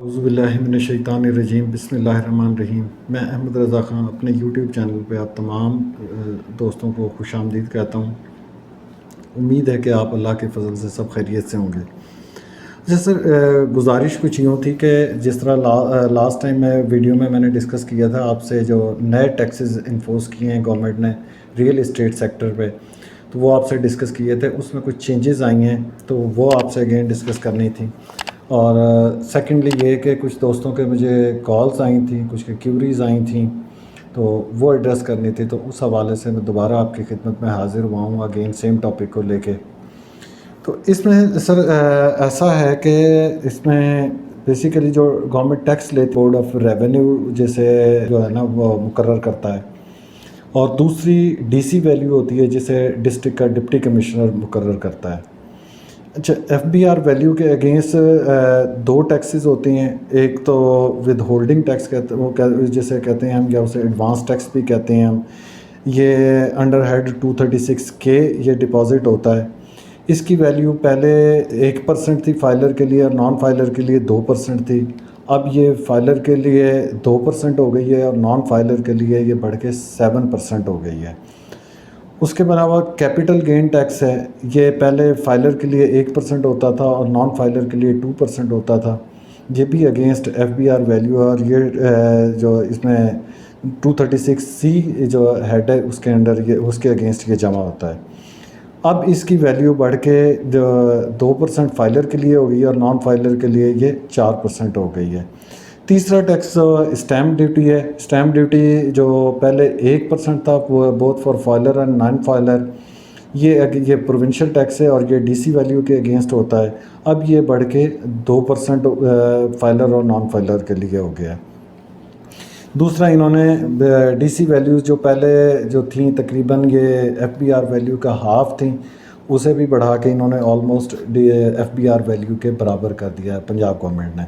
औज़ुबिल्लाहिमिनश्शैतानिर्रजीम बिस्मिल्लाहिर्रहमानिर्रहीम। मैं अहमद रज़ा ख़ान अपने यूट्यूब चैनल पे आप तमाम दोस्तों को खुशामदीद कहता हूँ। उम्मीद है कि आप अल्लाह के फ़ज़ल से सब खैरियत से होंगे। जैसे गुजारिश कुछ यूँ थी कि जिस तरह लास्ट टाइम वीडियो में मैंने डिस्कस किया था आपसे, जो नए टैक्सेस इन्फोर्स किए हैं गवर्नमेंट ने रियल इस्टेट सेक्टर पे, तो वो आपसे डिस्कस किए थे। उसमें कुछ चेंजेस आई हैं तो वो आपसे अगेन डिस्कस करनी थी। और सेकेंडली ये कि कुछ दोस्तों के मुझे कॉल्स आई थी, कुछ की क्यूरीज़ आई थी, तो वो एड्रेस करनी थी। तो उस हवाले से मैं दोबारा आपकी खिदमत में हाज़िर हुआ हूँ अगेन सेम टॉपिक को लेके। तो इसमें सर ऐसा है कि इसमें बेसिकली जो गवर्नमेंट टैक्स लेती बोर्ड ऑफ रेवेन्यू जैसे जो है ना वो मुकर्रर करता है, और दूसरी डीसी वैल्यू होती है जिसे डिस्ट्रिक्ट का डिप्टी कमिश्नर मुकर्रर करता है। अच्छा, एफबीआर वैल्यू के अगेंस्ट दो टैक्सेस होती हैं। एक तो विद होल्डिंग टैक्स कहते वो जिसे कहते हैं हम, या उसे एडवांस टैक्स भी कहते हैं हम। ये अंडर हेड 236 के ये डिपॉज़िट होता है। इसकी वैल्यू पहले 1% थी फाइलर के लिए, और नॉन फाइलर के लिए 2% थी। अब ये फाइलर के लिए 2% हो गई है और नॉन फाइलर के लिए ये बढ़ के 7% हो गई है। उसके अलावा कैपिटल गेन टैक्स है, ये पहले फाइलर के लिए 1% होता था और नॉन फाइलर के लिए 2% होता था। ये भी अगेंस्ट एफबीआर वैल्यू है, और ये जो इसमें 236 सी जो हेड है उसके अंडर ये उसके अगेंस्ट ये जमा होता है। अब इसकी वैल्यू बढ़ के जो 2% फाइलर के लिए हो गई और नॉन फाइलर के लिए ये 4% हो गई है। तीसरा टैक्स स्टैम्प ड्यूटी है। स्टैम्प ड्यूटी जो पहले 1% था वो both for filer and non filer, ये प्रोविंशियल टैक्स है और ये डीसी वैल्यू के अगेंस्ट होता है। अब ये बढ़ के 2% फाइलर और नॉन फाइलर के लिए हो गया है। दूसरा, इन्होंने डीसी वैल्यूज़ जो पहले जो थी तकरीबन ये एफबीआर वैल्यू का हाफ़ थी, उसे भी बढ़ा के इन्होंने ऑलमोस्ट एफबीआर वैल्यू के बराबर कर दिया है पंजाब गवर्नमेंट ने।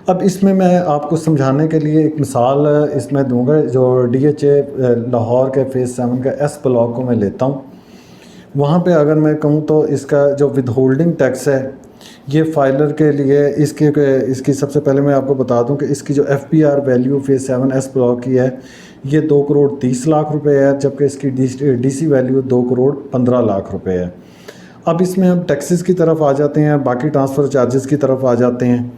अब इसमें मैं आपको समझाने के लिए एक मिसाल इसमें दूंगा। जो डीएचए लाहौर के फ़ेज़ 7 का एस ब्लॉक को मैं लेता हूँ। वहाँ पे अगर मैं कहूँ तो इसका जो विद होल्डिंग टैक्स है ये फाइलर के लिए इसकी सबसे पहले मैं आपको बता दूं कि इसकी जो FBR value phase 7 S block की है ये 2,30,00,000 रुपए है, जबकि इसकी डीसी वैल्यू 2,15,00,000 रुपए है। अब इसमें हम टैक्सेस की तरफ आ जाते हैं, बाकी ट्रांसफ़र चार्जेस की तरफ आ जाते हैं।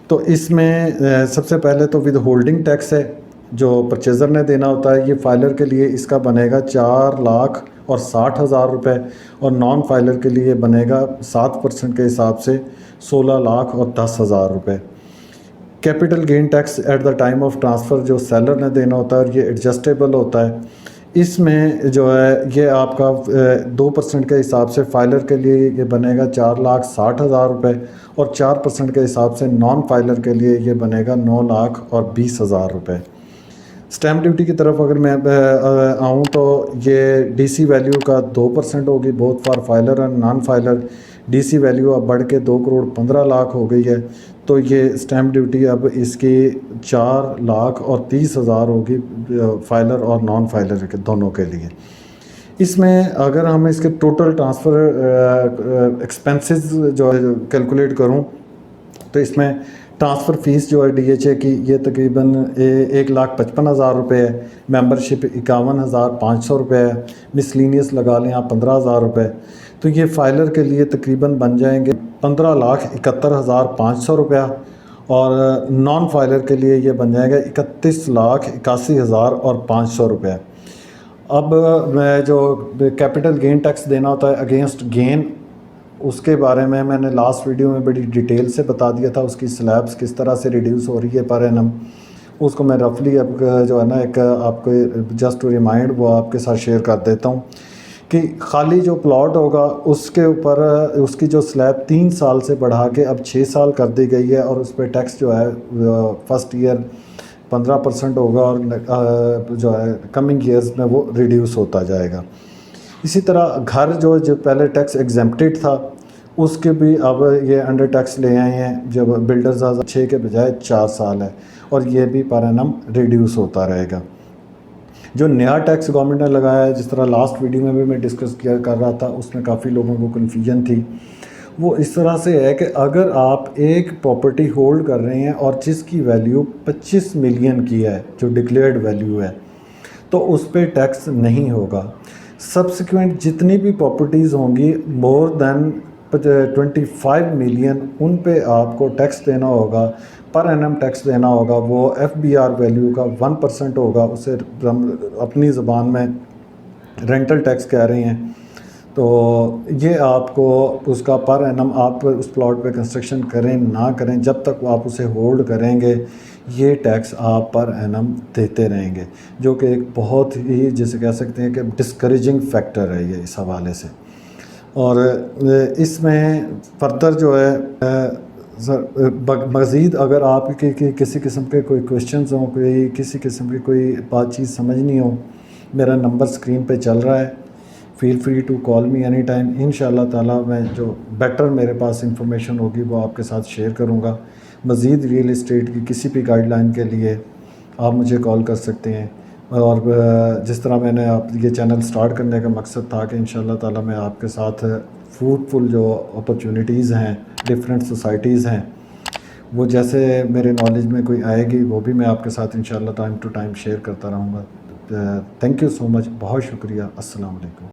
तो इसमें सबसे पहले तो विद होल्डिंग टैक्स है जो परचेज़र ने देना होता है। ये फाइलर के लिए इसका बनेगा 4,60,000 रुपये, और नॉन फाइलर के लिए बनेगा 7% के हिसाब से 16,10,000 रुपये। Capital gain tax at the time of transfer जो सेलर ने देना होता है, और ये एडजस्टेबल होता है। इसमें जो है ये आपका 2% के हिसाब से फाइलर के लिए ये बनेगा 4,60,000 रुपये, और 4% के हिसाब से नॉन फाइलर के लिए ये बनेगा 9,20,000 रुपये। स्टैम्प ड्यूटी की तरफ अगर मैं आऊँ तो ये डीसी वैल्यू का 2% होगी both for filer and non filer. DC value अब बढ़ के 2,15,00,000 हो गई है, तो ये स्टैम्प ड्यूटी अब इसकी 4,30,000 होगी फाइलर और नॉन फाइलर के दोनों के लिए। इसमें अगर हम इसके टोटल ट्रांसफ़र एक्सपेंसेस जो है कैलकुलेट करूँ तो इसमें ट्रांसफ़र फ़ीस जो है डीएचए की ये तकरीबन 1,55,000 रुपये है। मेंबरशिप 51,500 रुपये है। मिसलिनियस लगा लें आप 15,000 रुपये। तो ये फाइलर के लिए तकरीबन बन जाएंगे 15,71,500 रुपया, और नॉन फाइलर के लिए ये बन जाएगा 31,81,500 रुपये। अब मैं जो कैपिटल गेन टैक्स देना होता है अगेंस्ट गेन, उसके बारे में मैंने लास्ट वीडियो में बड़ी डिटेल से बता दिया था। उसकी स्लैब्स किस तरह से रिड्यूस हो रही है पर एनम, उसको मैं रफली अब जो है ना एक आपको जस्ट टू रिमाइंड वो आपके साथ शेयर कर देता हूँ कि खाली जो प्लॉट होगा उसके ऊपर उसकी जो स्लैब 3 साल से बढ़ा के अब 6 साल कर दी गई है, और उस पर टैक्स जो है फर्स्ट ईयर 15% होगा, और जो है कमिंग ईयर्स में वो रिड्यूस होता जाएगा। इसी तरह घर जो पहले टैक्स एग्जेम्प्टेड था उसके भी अब ये अंडर टैक्स ले आए हैं, जब बिल्डर्स 6 के बजाय 4 साल है, और ये भी पर एनम रिड्यूस होता रहेगा। जो नया टैक्स गवर्नमेंट ने लगाया है, जिस तरह लास्ट वीडियो में भी मैं डिस्कस कर रहा था, उसमें काफ़ी लोगों को कन्फ्यूजन थी। वो इस तरह से है कि अगर आप एक प्रॉपर्टी होल्ड कर रहे हैं और जिसकी वैल्यू 25 मिलियन की है, जो डिक्लेयर्ड वैल्यू है, तो उस पर टैक्स नहीं होगा। सब्सिक्वेंट जितनी भी प्रॉपर्टीज़ होंगी मोर देन 25 मिलियन, उन पे आपको टैक्स देना होगा, पर एनम टैक्स देना होगा। वो FBR वैल्यू का 1% होगा, उसे हम अपनी ज़बान में रेंटल टैक्स कह रहे हैं। तो ये आपको उसका पर एनम, आप उस प्लॉट पे कंस्ट्रक्शन करें ना करें, जब तक आप उसे होल्ड करेंगे ये टैक्स आप पर एनम देते रहेंगे, जो कि एक बहुत ही, जैसे कह सकते हैं कि डिस्करेजिंग फैक्टर है ये इस हवाले से। और इसमें फर्दर जो है मज़ीद अगर आप किसी किस्म के कोई क्वेश्चंस हों, कोई किसी किस्म की कोई बातचीत समझनी हो, मेरा नंबर स्क्रीन पे चल रहा है। Feel free to call me any time. इंशाल्लाह ताला मैं जो बेटर मेरे पास इंफॉर्मेशन होगी वो आपके साथ शेयर करूँगा। मज़ीद रियल इस्टेट की किसी भी गाइडलाइन के लिए आप मुझे कॉल कर सकते हैं। और जिस तरह मैंने आप ये चैनल स्टार्ट करने का मकसद था कि इंशाल्लाह ताला मैं आपके साथ फ्रूटफुल जो अपॉर्चुनिटीज़ हैं, डिफरेंट सोसाइटीज़ हैं, वो जैसे मेरे नॉलेज में कोई आएगी वो भी मैं आपके साथ इंशाल्लाह टाइम टू टाइम शेयर करता रहूँगा। थैंक यू सो मच, बहुत शुक्रिया। अस्सलाम वालेकुम।